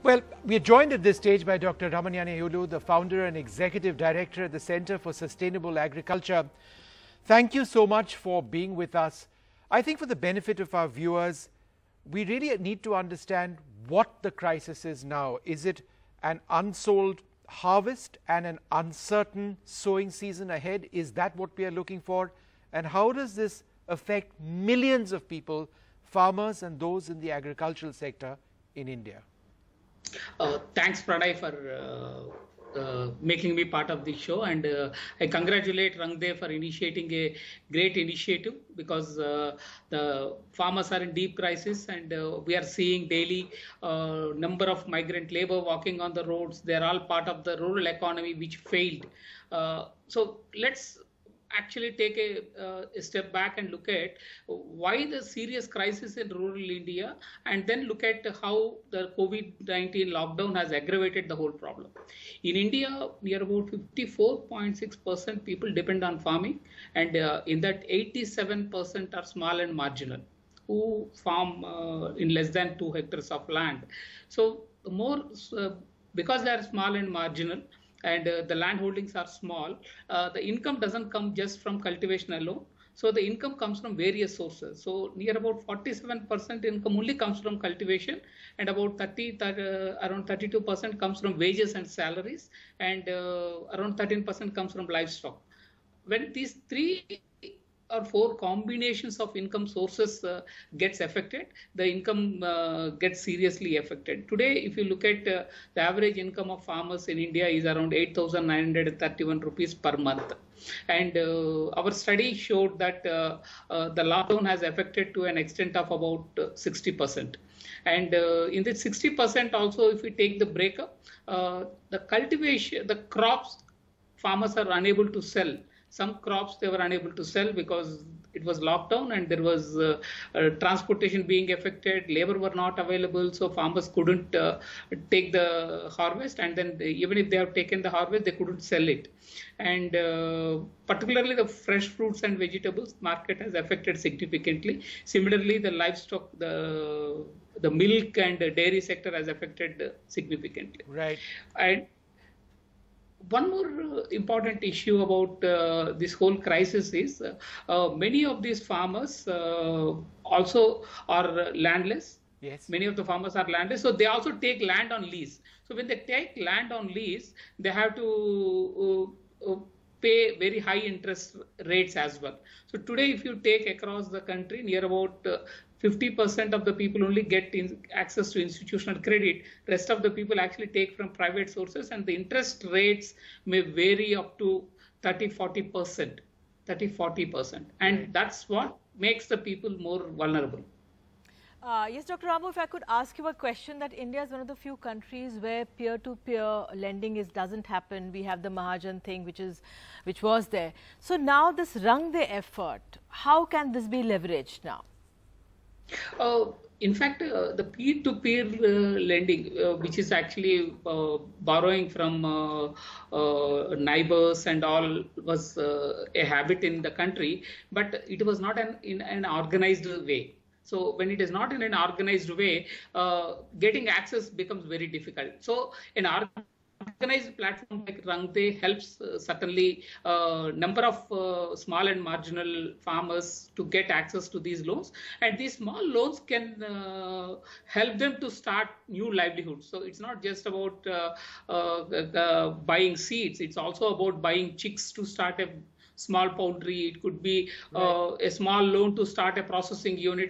Well, we are joined at this stage by Dr. Ramanjaneyulu, the founder and executive director at the Center for Sustainable Agriculture. Thank you so much for being with us. I think for the benefit of our viewers, we really need to understand what the crisis is now. Is it an unsold harvest and an uncertain sowing season ahead? Is that what we are looking for? And how does this affect millions of people, farmers and those in the agricultural sector in India? Thanks, Pranay, for making me part of this show, and I congratulate Rangde for initiating a great initiative, because the farmers are in deep crisis, and we are seeing daily number of migrant labor walking on the roads. They are all part of the rural economy which failed. So let's actually take a step back and look at why the serious crisis in rural India, and then look at how the COVID-19 lockdown has aggravated the whole problem. In India, near about 54.6% people depend on farming, and in that 87% are small and marginal, who farm in less than 2 hectares of land. So more, because they are small and marginal, and the land holdings are small, the income doesn't come just from cultivation alone. So the income comes from various sources. So near about 47% income only comes from cultivation, and about around 32% comes from wages and salaries, and around 13% comes from livestock. When these 3 or 4 combinations of income sources gets affected, the income gets seriously affected. Today, if you look at the average income of farmers in India is around 8,931 rupees per month. And our study showed that the lockdown has affected to an extent of about 60%. And in this 60% also, if we take the breakup, the cultivation, the crops, farmers are unable to sell. Some crops they were unable to sell because it was lockdown, and there was transportation being affected, labor were not available, so farmers couldn't take the harvest, and then even if they have taken the harvest, they couldn't sell it. And particularly the fresh fruits and vegetables market has affected significantly. Similarly, the livestock, the milk and dairy sector has affected significantly. Right. And one more important issue about this whole crisis is many of these farmers also are landless. Yes. Many of the farmers are landless, so they also take land on lease. So when they take land on lease, they have to pay very high interest rates as well. So today, if you take across the country, near about 50% of the people only get access to institutional credit. Rest of the people actually take from private sources, and the interest rates may vary up to 30-40%. And that's what makes the people more vulnerable. Yes, Dr. Ramu, if I could ask you a question, that India is one of the few countries where peer-to-peer lending doesn't happen. We have the Mahajan thing, which was there. So now this Rang De effort, how can this be leveraged now? In fact, the peer-to-peer lending, which is actually borrowing from neighbors and all, was a habit in the country, but it was not in an organized way. So when it is not in an organized way, getting access becomes very difficult. So an organized platform like Rangde helps certainly number of small and marginal farmers to get access to these loans, and these small loans can help them to start new livelihoods. So it's not just about buying seeds; it's also about buying chicks to start a small poultry. It could be a small loan to start a processing unit.